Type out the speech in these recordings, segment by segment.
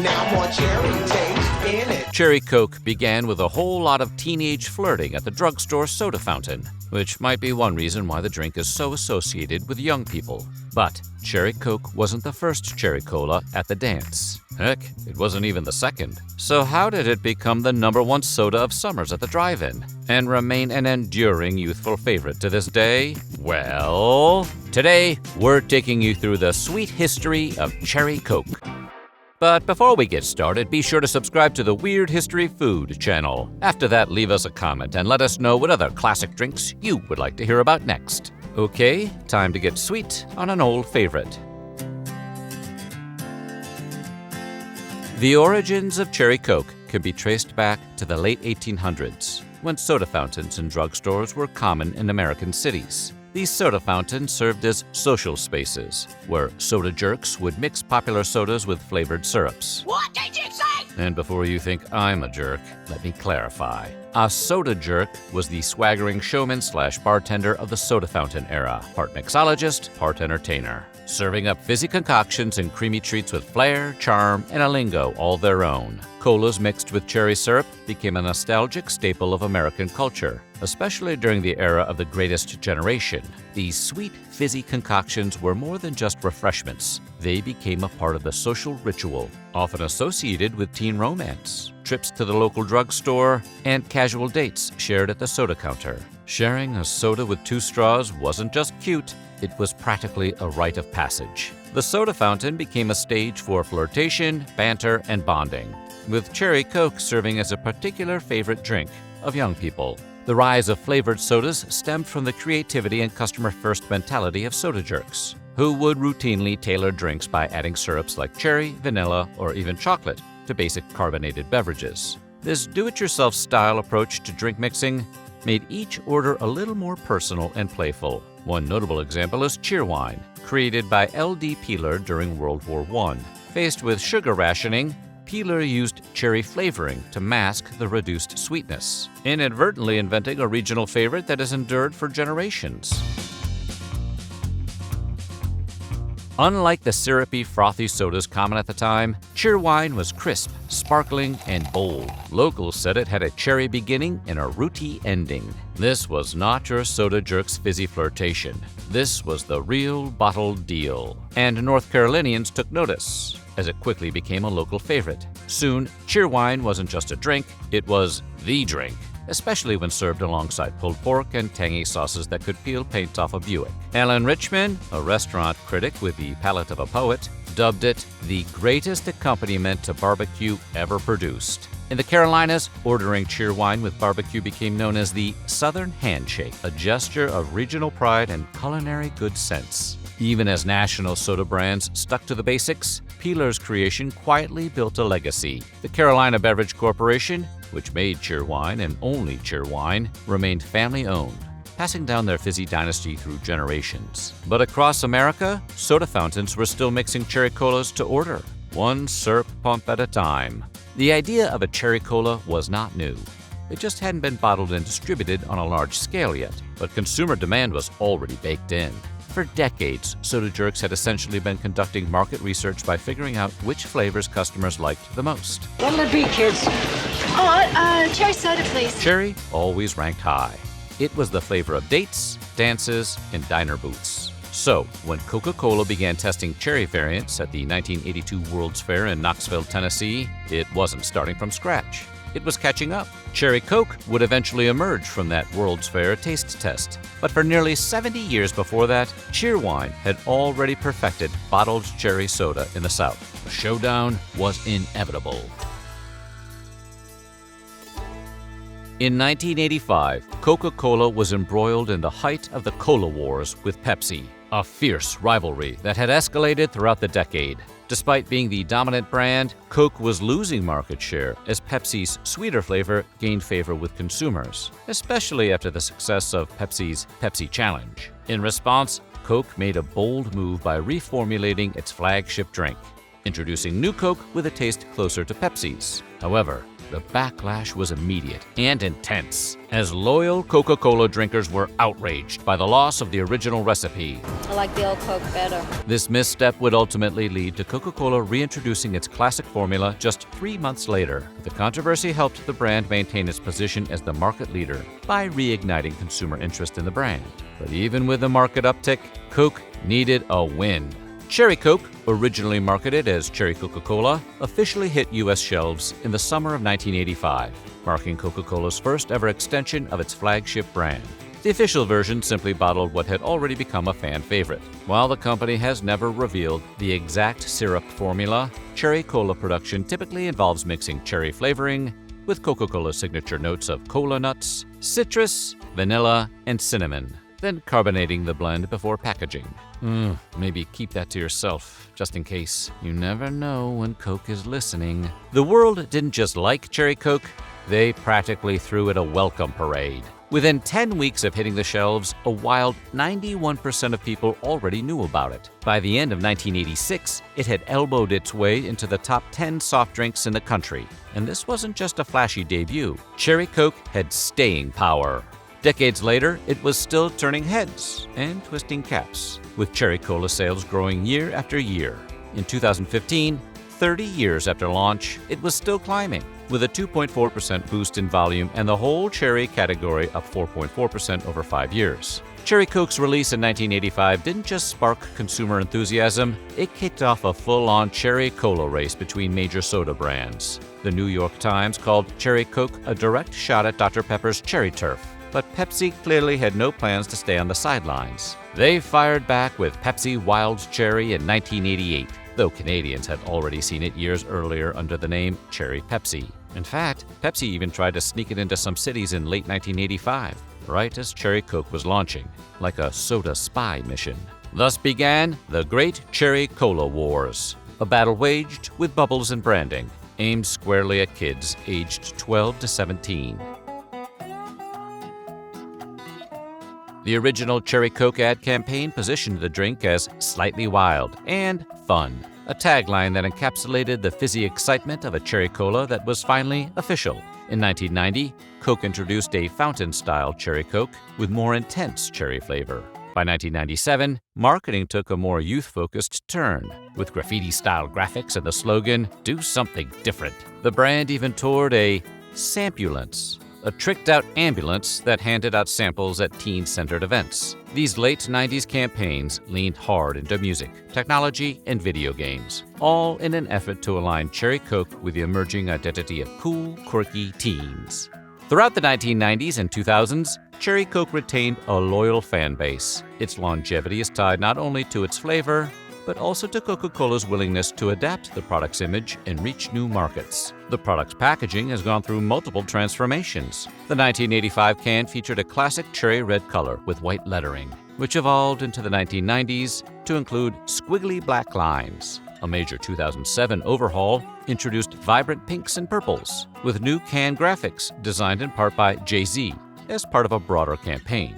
Now more cherry taste in it. Cherry Coke began with a whole lot of teenage flirting at the drugstore soda fountain, which might be one reason why the drink is so associated with young people. But Cherry Coke wasn't the first cherry cola at the dance. Heck, it wasn't even the second. So how did it become the #1 soda of summers at the drive-in and remain an enduring youthful favorite to this day? Well, today we're taking you through the sweet history of Cherry Coke. But before we get started, be sure to subscribe to the Weird History Food channel. After that, leave us a comment and let us know what other classic drinks you would like to hear about next. Okay, time to get sweet on an old favorite. The origins of Cherry Coke can be traced back to the late 1800s, when soda fountains and drugstores were common in American cities. These soda fountains served as social spaces, where soda jerks would mix popular sodas with flavored syrups. What did you say? And before you think I'm a jerk, let me clarify. A soda jerk was the swaggering showman/bartender of the soda fountain era, part mixologist, part entertainer, serving up fizzy concoctions and creamy treats with flair, charm, and a lingo all their own. Colas mixed with cherry syrup became a nostalgic staple of American culture, especially during the era of the Greatest Generation. These sweet, fizzy concoctions were more than just refreshments. They became a part of the social ritual, often associated with teen romance, trips to the local drugstore, and casual dates shared at the soda counter. Sharing a soda with 2 straws wasn't just cute, it was practically a rite of passage. The soda fountain became a stage for flirtation, banter, and bonding, with Cherry Coke serving as a particular favorite drink of young people. The rise of flavored sodas stemmed from the creativity and customer-first mentality of soda jerks, who would routinely tailor drinks by adding syrups like cherry, vanilla, or even chocolate to basic carbonated beverages. This do-it-yourself style approach to drink mixing made each order a little more personal and playful. One notable example is Cheerwine, created by L.D. Peeler during World War I. Faced with sugar rationing, Peeler used cherry flavoring to mask the reduced sweetness, inadvertently inventing a regional favorite that has endured for generations. Unlike the syrupy, frothy sodas common at the time, Cheerwine was crisp, sparkling, and bold. Locals said it had a cherry beginning and a rooty ending. This was not your soda jerk's fizzy flirtation. This was the real bottled deal. And North Carolinians took notice, as it quickly became a local favorite. Soon, Cheerwine wasn't just a drink, it was the drink, especially when served alongside pulled pork and tangy sauces that could peel paint off a Buick. Alan Richman, a restaurant critic with the palate of a poet, dubbed it the greatest accompaniment to barbecue ever produced. In the Carolinas, ordering Cheerwine with barbecue became known as the Southern Handshake, a gesture of regional pride and culinary good sense. Even as national soda brands stuck to the basics, Peeler's creation quietly built a legacy. The Carolina Beverage Corporation, which made Cheerwine and only Cheerwine, remained family-owned, passing down their fizzy dynasty through generations. But across America, soda fountains were still mixing cherry colas to order, one syrup pump at a time. The idea of a cherry cola was not new. It just hadn't been bottled and distributed on a large scale yet, but consumer demand was already baked in. For decades, soda jerks had essentially been conducting market research by figuring out which flavors customers liked the most. What'll it be, kids? Cherry soda, please. Cherry always ranked high. It was the flavor of dates, dances, and diner booths. So, when Coca-Cola began testing cherry variants at the 1982 World's Fair in Knoxville, Tennessee, it wasn't starting from scratch. It was catching up. Cherry Coke would eventually emerge from that World's Fair taste test. But for nearly 70 years before that, Cheerwine had already perfected bottled cherry soda in the South. The showdown was inevitable. In 1985, Coca-Cola was embroiled in the height of the Cola Wars with Pepsi, a fierce rivalry that had escalated throughout the decade. Despite being the dominant brand, Coke was losing market share as Pepsi's sweeter flavor gained favor with consumers, especially after the success of Pepsi's Pepsi Challenge. In response, Coke made a bold move by reformulating its flagship drink, introducing new Coke with a taste closer to Pepsi's. However, the backlash was immediate and intense, as loyal Coca-Cola drinkers were outraged by the loss of the original recipe. I like the old Coke better. This misstep would ultimately lead to Coca-Cola reintroducing its classic formula just 3 months later. The controversy helped the brand maintain its position as the market leader by reigniting consumer interest in the brand. But even with the market uptick, Coke needed a win. Cherry Coke, originally marketed as Cherry Coca-Cola, officially hit U.S. shelves in the summer of 1985, marking Coca-Cola's first ever extension of its flagship brand. The official version simply bottled what had already become a fan favorite. While the company has never revealed the exact syrup formula, Cherry Cola production typically involves mixing cherry flavoring with Coca-Cola's signature notes of cola nuts, citrus, vanilla, and cinnamon, then carbonating the blend before packaging. Maybe keep that to yourself, just in case. You never know when Coke is listening. The world didn't just like Cherry Coke, they practically threw it a welcome parade. Within 10 weeks of hitting the shelves, a wild 91% of people already knew about it. By the end of 1986, it had elbowed its way into the top 10 soft drinks in the country. And this wasn't just a flashy debut. Cherry Coke had staying power. Decades later, it was still turning heads and twisting caps, with Cherry Cola sales growing year after year. In 2015, 30 years after launch, it was still climbing, with a 2.4% boost in volume and the whole cherry category up 4.4% over 5 years. Cherry Coke's release in 1985 didn't just spark consumer enthusiasm, it kicked off a full-on Cherry Cola race between major soda brands. The New York Times called Cherry Coke a direct shot at Dr. Pepper's Cherry Turf. But Pepsi clearly had no plans to stay on the sidelines. They fired back with Pepsi Wild Cherry in 1988, though Canadians had already seen it years earlier under the name Cherry Pepsi. In fact, Pepsi even tried to sneak it into some cities in late 1985, right as Cherry Coke was launching, like a soda spy mission. Thus began the Great Cherry Cola Wars, a battle waged with bubbles and branding, aimed squarely at kids aged 12 to 17. The original Cherry Coke ad campaign positioned the drink as slightly wild and fun, a tagline that encapsulated the fizzy excitement of a cherry cola that was finally official. In 1990, Coke introduced a fountain-style Cherry Coke with more intense cherry flavor. By 1997, marketing took a more youth-focused turn, with graffiti-style graphics and the slogan, "Do something different." The brand even toured a sampulance, a tricked-out ambulance that handed out samples at teen-centered events. These late 90s campaigns leaned hard into music, technology, and video games, all in an effort to align Cherry Coke with the emerging identity of cool, quirky teens. Throughout the 1990s and 2000s, Cherry Coke retained a loyal fan base. Its longevity is tied not only to its flavor, but also to Coca-Cola's willingness to adapt the product's image and reach new markets. The product's packaging has gone through multiple transformations. The 1985 can featured a classic cherry red color with white lettering, which evolved into the 1990s to include squiggly black lines. A major 2007 overhaul introduced vibrant pinks and purples, with new can graphics designed in part by Jay-Z as part of a broader campaign.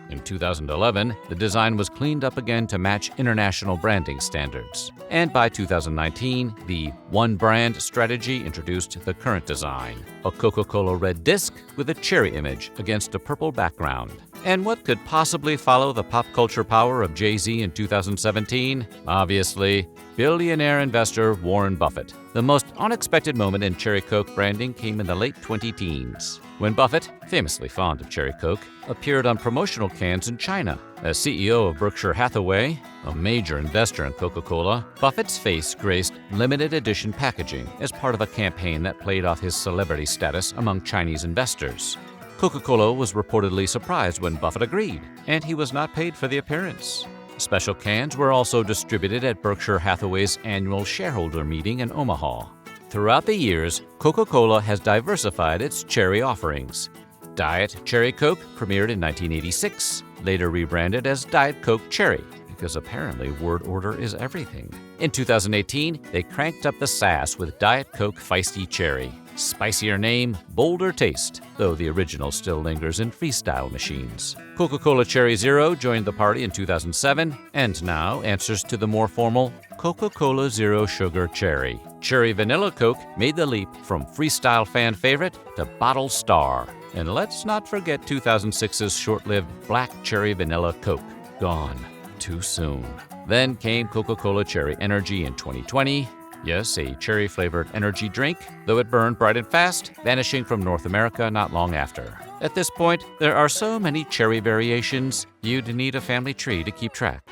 In 2011, the design was cleaned up again to match international branding standards. And by 2019, the One Brand strategy introduced the current design, a Coca-Cola red disc with a cherry image against a purple background. And what could possibly follow the pop culture power of Jay-Z in 2017? Obviously, billionaire investor Warren Buffett. The most unexpected moment in Cherry Coke branding came in the late 2010s, when Buffett, famously fond of Cherry Coke, appeared on promotional cans in China. As CEO of Berkshire Hathaway, a major investor in Coca-Cola, Buffett's face graced limited edition packaging as part of a campaign that played off his celebrity status among Chinese investors. Coca-Cola was reportedly surprised when Buffett agreed, and he was not paid for the appearance. Special cans were also distributed at Berkshire Hathaway's annual shareholder meeting in Omaha. Throughout the years, Coca-Cola has diversified its cherry offerings. Diet Cherry Coke premiered in 1986, later rebranded as Diet Coke Cherry, because apparently word order is everything. In 2018, they cranked up the sass with Diet Coke Feisty Cherry. Spicier name, bolder taste, though the original still lingers in Freestyle machines. Coca-Cola Cherry Zero joined the party in 2007 and now answers to the more formal Coca-Cola Zero Sugar Cherry. Cherry Vanilla Coke made the leap from Freestyle fan favorite to bottle star. And let's not forget 2006's short-lived Black Cherry Vanilla Coke. Gone too soon. Then came Coca-Cola Cherry Energy in 2020. Yes, a cherry-flavored energy drink, though it burned bright and fast, vanishing from North America not long after. At this point, there are so many cherry variations, you'd need a family tree to keep track.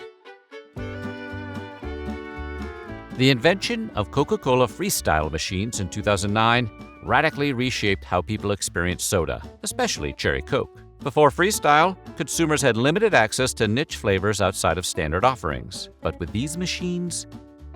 The invention of Coca-Cola Freestyle machines in 2009 radically reshaped how people experience soda, especially Cherry Coke. Before Freestyle, consumers had limited access to niche flavors outside of standard offerings. But with these machines,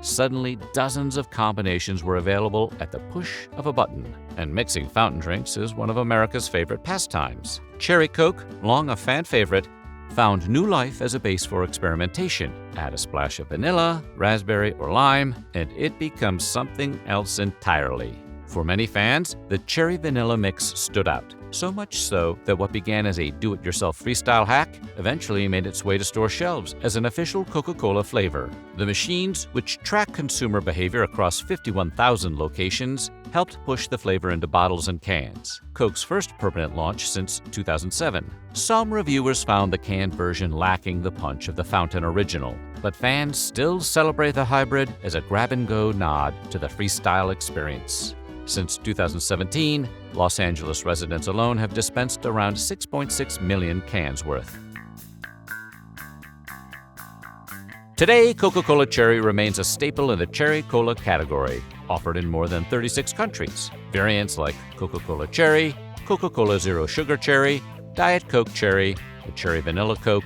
suddenly dozens of combinations were available at the push of a button. And mixing fountain drinks is one of America's favorite pastimes. Cherry Coke, long a fan favorite, found new life as a base for experimentation. Add a splash of vanilla, raspberry, or lime, and it becomes something else entirely. For many fans, the cherry vanilla mix stood out. So much so that what began as a do-it-yourself Freestyle hack eventually made its way to store shelves as an official Coca-Cola flavor. The machines, which track consumer behavior across 51,000 locations, helped push the flavor into bottles and cans, Coke's first permanent launch since 2007. Some reviewers found the canned version lacking the punch of the fountain original, but fans still celebrate the hybrid as a grab-and-go nod to the Freestyle experience. Since 2017, Los Angeles residents alone have dispensed around 6.6 million cans worth. Today, Coca-Cola Cherry remains a staple in the cherry cola category, offered in more than 36 countries. Variants like Coca-Cola Cherry, Coca-Cola Zero Sugar Cherry, Diet Coke Cherry, and Cherry Vanilla Coke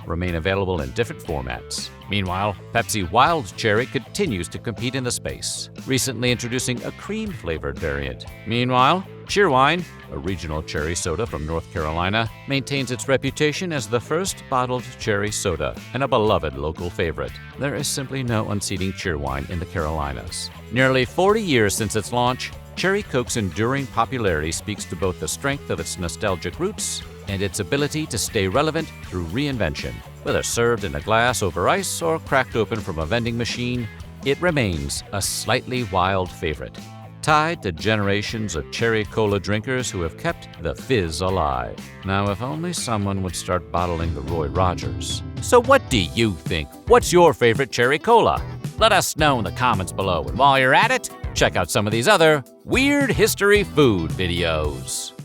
remain available in different formats. Meanwhile, Pepsi Wild Cherry continues to compete in the space, recently introducing a cream-flavored variant. Meanwhile, Cheerwine, a regional cherry soda from North Carolina, maintains its reputation as the first bottled cherry soda and a beloved local favorite. There is simply no unseating Cheerwine in the Carolinas. Nearly 40 years since its launch, Cherry Coke's enduring popularity speaks to both the strength of its nostalgic roots and its ability to stay relevant through reinvention. Whether served in a glass over ice or cracked open from a vending machine, it remains a slightly wild favorite, tied to generations of cherry cola drinkers who have kept the fizz alive. Now, if only someone would start bottling the Roy Rogers. So what do you think? What's your favorite cherry cola? Let us know in the comments below. And while you're at it, check out some of these other weird history food videos.